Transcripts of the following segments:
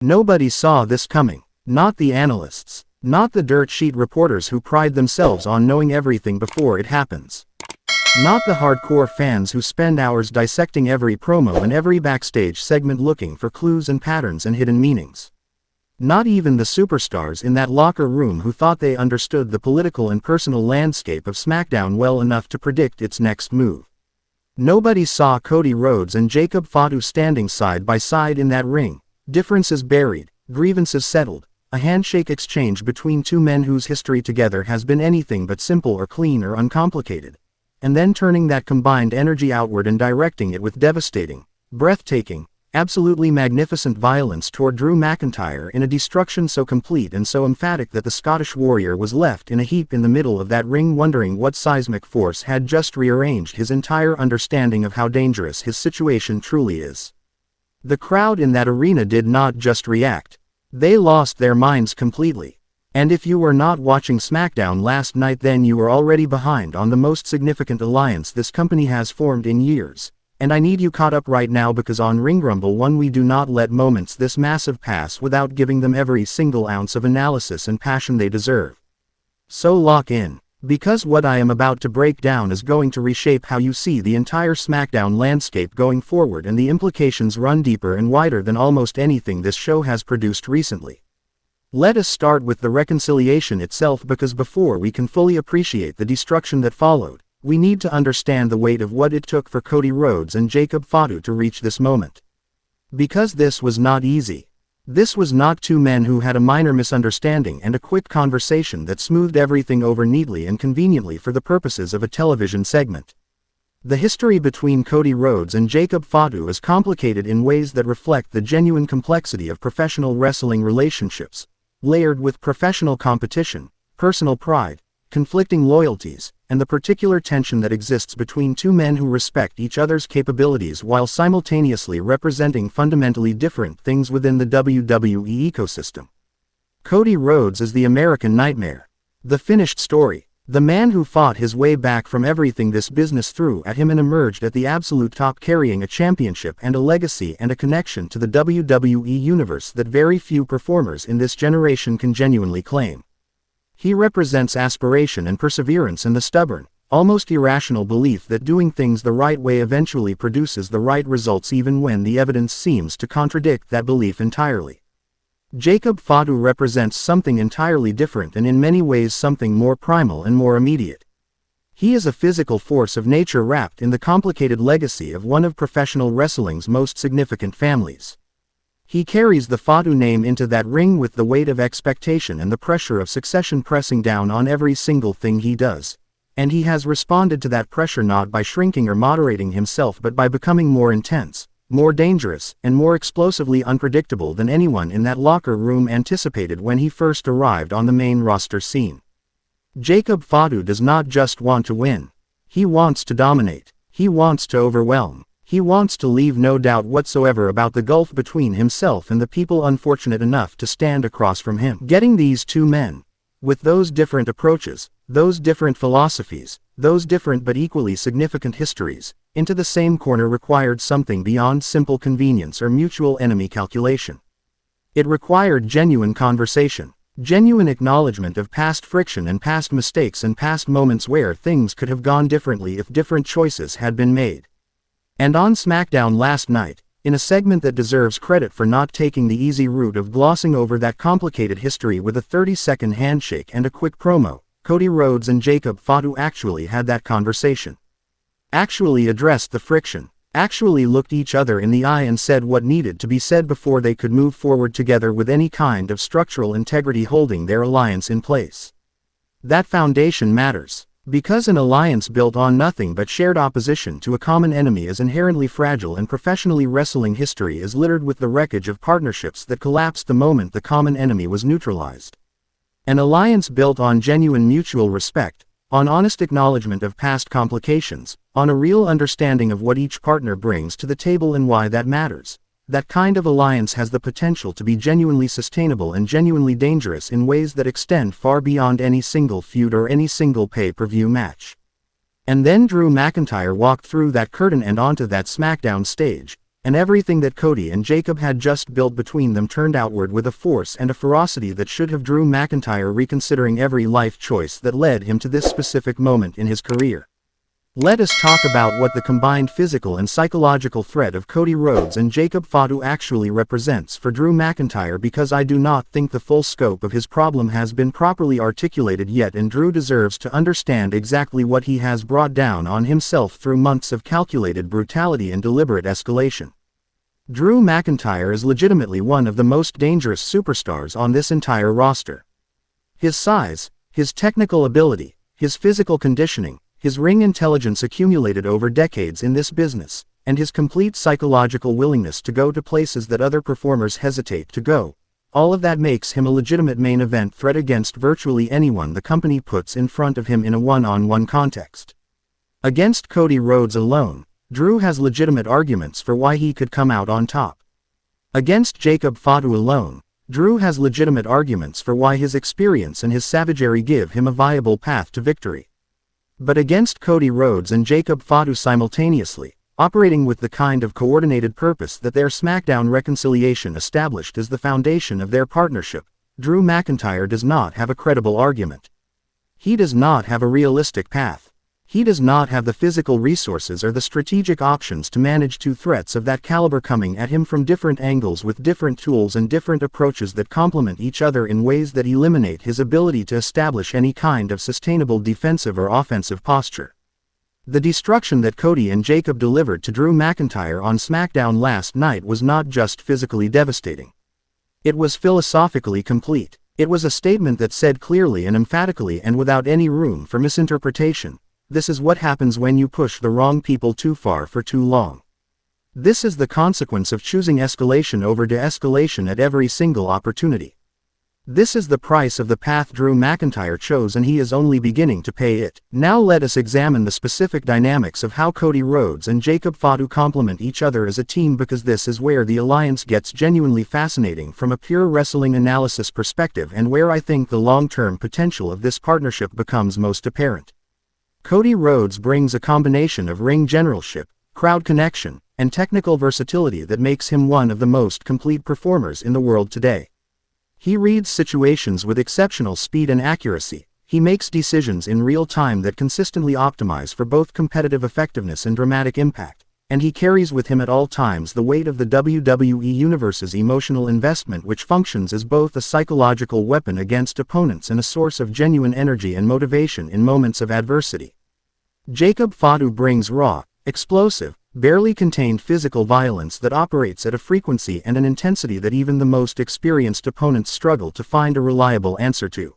Nobody saw this coming. Not the analysts. Not the dirt sheet reporters who pride themselves on knowing everything before it happens. Not the hardcore fans who spend hours dissecting every promo and every backstage segment looking for clues and patterns and hidden meanings. Not even the superstars in that locker room who thought they understood the political and personal landscape of SmackDown well enough to predict its next move. Nobody saw Cody Rhodes and Jacob Fatu standing side by side in that ring, differences buried, grievances settled, a handshake exchange between two men whose history together has been anything but simple or clean or uncomplicated. And then turning that combined energy outward and directing it with devastating, breathtaking, absolutely magnificent violence toward Drew McIntyre in a destruction so complete and so emphatic that the Scottish warrior was left in a heap in the middle of that ring wondering what seismic force had just rearranged his entire understanding of how dangerous his situation truly is. The crowd in that arena did not just react. They lost their minds completely. And if you were not watching SmackDown last night, then you were already behind on the most significant alliance this company has formed in years. And I need you caught up right now, because on Ring Rumble 1 we do not let moments this massive pass without giving them every single ounce of analysis and passion they deserve. So lock in, because what I am about to break down is going to reshape how you see the entire SmackDown landscape going forward, and the implications run deeper and wider than almost anything this show has produced recently. Let us start with the reconciliation itself, because before we can fully appreciate the destruction that followed, we need to understand the weight of what it took for Cody Rhodes and Jacob Fatu to reach this moment. Because this was not easy. This was not two men who had a minor misunderstanding and a quick conversation that smoothed everything over neatly and conveniently for the purposes of a television segment. The history between Cody Rhodes and Jacob Fatu is complicated in ways that reflect the genuine complexity of professional wrestling relationships, layered with professional competition, personal pride, conflicting loyalties, and the particular tension that exists between two men who respect each other's capabilities while simultaneously representing fundamentally different things within the WWE ecosystem. Cody Rhodes is the American nightmare. The finished story. The man who fought his way back from everything this business threw at him and emerged at the absolute top, carrying a championship and a legacy and a connection to the WWE universe that very few performers in this generation can genuinely claim. He represents aspiration and perseverance and the stubborn, almost irrational belief that doing things the right way eventually produces the right results even when the evidence seems to contradict that belief entirely. Jacob Fatu represents something entirely different, and in many ways something more primal and more immediate. He is a physical force of nature wrapped in the complicated legacy of one of professional wrestling's most significant families. He carries the Fatu name into that ring with the weight of expectation and the pressure of succession pressing down on every single thing he does. And he has responded to that pressure not by shrinking or moderating himself, but by becoming more intense, more dangerous, and more explosively unpredictable than anyone in that locker room anticipated when he first arrived on the main roster scene. Jacob Fatu does not just want to win. He wants to dominate. He wants to overwhelm. He wants to leave no doubt whatsoever about the gulf between himself and the people unfortunate enough to stand across from him. Getting these two men, with those different approaches, those different philosophies, those different but equally significant histories, into the same corner required something beyond simple convenience or mutual enemy calculation. It required genuine conversation, genuine acknowledgement of past friction and past mistakes and past moments where things could have gone differently if different choices had been made. And on SmackDown last night, in a segment that deserves credit for not taking the easy route of glossing over that complicated history with a 30-second handshake and a quick promo, Cody Rhodes and Jacob Fatu actually had that conversation. Actually addressed the friction. Actually looked each other in the eye and said what needed to be said before they could move forward together with any kind of structural integrity holding their alliance in place. That foundation matters. Because an alliance built on nothing but shared opposition to a common enemy is inherently fragile, and professionally wrestling history is littered with the wreckage of partnerships that collapsed the moment the common enemy was neutralized. An alliance built on genuine mutual respect, on honest acknowledgement of past complications, on a real understanding of what each partner brings to the table and why that matters. That kind of alliance has the potential to be genuinely sustainable and genuinely dangerous in ways that extend far beyond any single feud or any single pay-per-view match. And then Drew McIntyre walked through that curtain and onto that SmackDown stage, and everything that Cody and Jacob had just built between them turned outward with a force and a ferocity that should have Drew McIntyre reconsidering every life choice that led him to this specific moment in his career. Let us talk about what the combined physical and psychological threat of Cody Rhodes and Jacob Fatu actually represents for Drew McIntyre, because I do not think the full scope of his problem has been properly articulated yet, and Drew deserves to understand exactly what he has brought down on himself through months of calculated brutality and deliberate escalation. Drew McIntyre is legitimately one of the most dangerous superstars on this entire roster. His size, his technical ability, his physical conditioning, his ring intelligence accumulated over decades in this business, and his complete psychological willingness to go to places that other performers hesitate to go, all of that makes him a legitimate main event threat against virtually anyone the company puts in front of him in a one-on-one context. Against Cody Rhodes alone, Drew has legitimate arguments for why he could come out on top. Against Jacob Fatu alone, Drew has legitimate arguments for why his experience and his savagery give him a viable path to victory. But against Cody Rhodes and Jacob Fatu simultaneously, operating with the kind of coordinated purpose that their Smackdown reconciliation established as the foundation of their partnership, Drew McIntyre does not have a credible argument. He does not have a realistic path. He does not have the physical resources or the strategic options to manage two threats of that caliber coming at him from different angles with different tools and different approaches that complement each other in ways that eliminate his ability to establish any kind of sustainable defensive or offensive posture. The destruction that Cody and Jacob delivered to Drew McIntyre on SmackDown last night was not just physically devastating. It was philosophically complete. It was a statement that said clearly and emphatically and without any room for misinterpretation, this is what happens when you push the wrong people too far for too long. This is the consequence of choosing escalation over de-escalation at every single opportunity. This is the price of the path Drew McIntyre chose, and he is only beginning to pay it. Now let us examine the specific dynamics of how Cody Rhodes and Jacob Fatu complement each other as a team, because this is where the alliance gets genuinely fascinating from a pure wrestling analysis perspective, and where I think the long-term potential of this partnership becomes most apparent. Cody Rhodes brings a combination of ring generalship, crowd connection, and technical versatility that makes him one of the most complete performers in the world today. He reads situations with exceptional speed and accuracy, he makes decisions in real time that consistently optimize for both competitive effectiveness and dramatic impact, and he carries with him at all times the weight of the WWE Universe's emotional investment, which functions as both a psychological weapon against opponents and a source of genuine energy and motivation in moments of adversity. Jacob Fatu brings raw, explosive, barely contained physical violence that operates at a frequency and an intensity that even the most experienced opponents struggle to find a reliable answer to.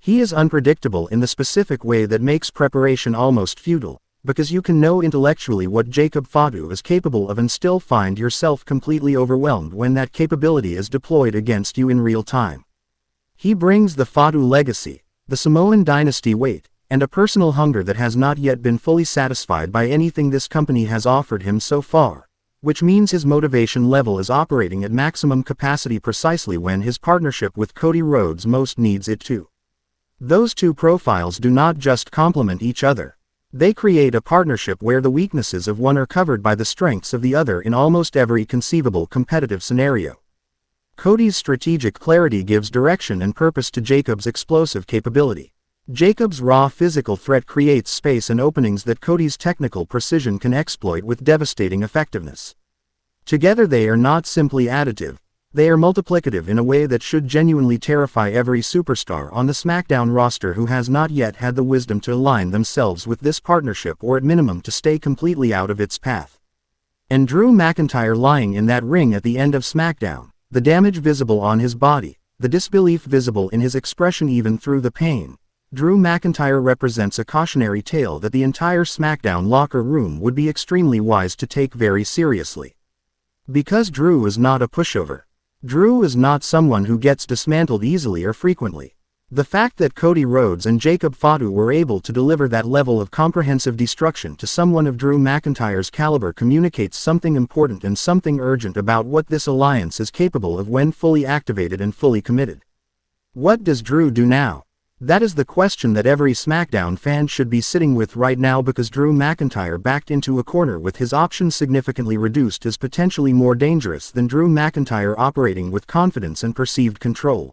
He is unpredictable in the specific way that makes preparation almost futile, because you can know intellectually what Jacob Fatu is capable of and still find yourself completely overwhelmed when that capability is deployed against you in real time. He brings the Fatu legacy, the Samoan dynasty weight, and a personal hunger that has not yet been fully satisfied by anything this company has offered him so far, which means his motivation level is operating at maximum capacity precisely when his partnership with Cody Rhodes most needs it to. Those two profiles do not just complement each other. They create a partnership where the weaknesses of one are covered by the strengths of the other in almost every conceivable competitive scenario. Cody's strategic clarity gives direction and purpose to Jacob's explosive capability. Jacob's raw physical threat creates space and openings that Cody's technical precision can exploit with devastating effectiveness. Together they are not simply additive, they are multiplicative in a way that should genuinely terrify every superstar on the SmackDown roster who has not yet had the wisdom to align themselves with this partnership, or at minimum to stay completely out of its path. And Drew McIntyre lying in that ring at the end of SmackDown, the damage visible on his body, the disbelief visible in his expression even through the pain, Drew McIntyre represents a cautionary tale that the entire SmackDown locker room would be extremely wise to take very seriously. Because Drew is not a pushover. Drew is not someone who gets dismantled easily or frequently. The fact that Cody Rhodes and Jacob Fatu were able to deliver that level of comprehensive destruction to someone of Drew McIntyre's caliber communicates something important and something urgent about what this alliance is capable of when fully activated and fully committed. What does Drew do now? That is the question that every Smackdown fan should be sitting with right now, because Drew McIntyre backed into a corner with his options significantly reduced is potentially more dangerous than Drew McIntyre operating with confidence and perceived control.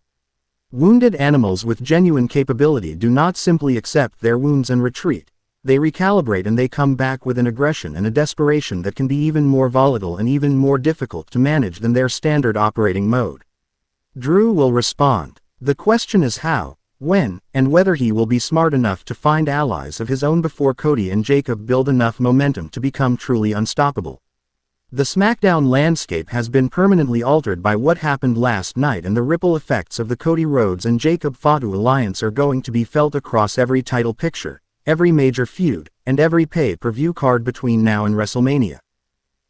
Wounded animals with genuine capability do not simply accept their wounds and retreat. They recalibrate, and they come back with an aggression and a desperation that can be even more volatile and even more difficult to manage than their standard operating mode. Drew will respond. The question is how, when, and whether he will be smart enough to find allies of his own before Cody and Jacob build enough momentum to become truly unstoppable. The Smackdown landscape has been permanently altered by what happened last night, and the ripple effects of the Cody Rhodes and Jacob Fatu alliance are going to be felt across every title picture, every major feud, and every pay-per-view card between now and WrestleMania.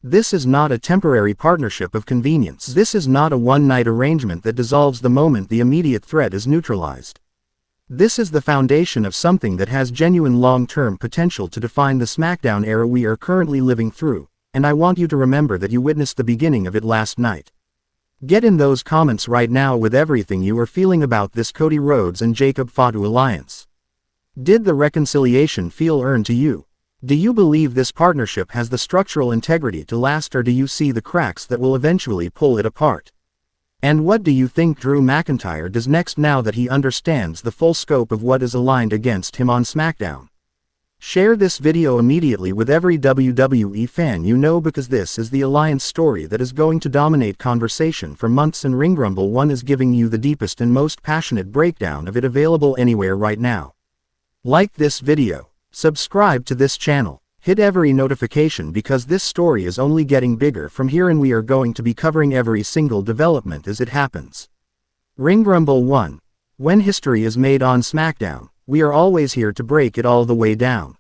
This is not a temporary partnership of convenience. This is not a one-night arrangement that dissolves the moment the immediate threat is neutralized. This is the foundation of something that has genuine long-term potential to define the Smackdown era we are currently living through, and I want you to remember that you witnessed the beginning of it last night. Get in those comments right now with everything you are feeling about this Cody Rhodes and Jacob Fatu alliance. Did the reconciliation feel earned to you? Do you believe this partnership has the structural integrity to last, or do you see the cracks that will eventually pull it apart? And what do you think Drew McIntyre does next now that he understands the full scope of what is aligned against him on SmackDown? Share this video immediately with every WWE fan you know, because this is the alliance story that is going to dominate conversation for months, and Ringrumble 1 is giving you the deepest and most passionate breakdown of it available anywhere right now. Like this video, subscribe to this channel, hit every notification, because this story is only getting bigger from here, and we are going to be covering every single development as it happens. Ringrumble 1. When history is made on SmackDown, we are always here to break it all the way down.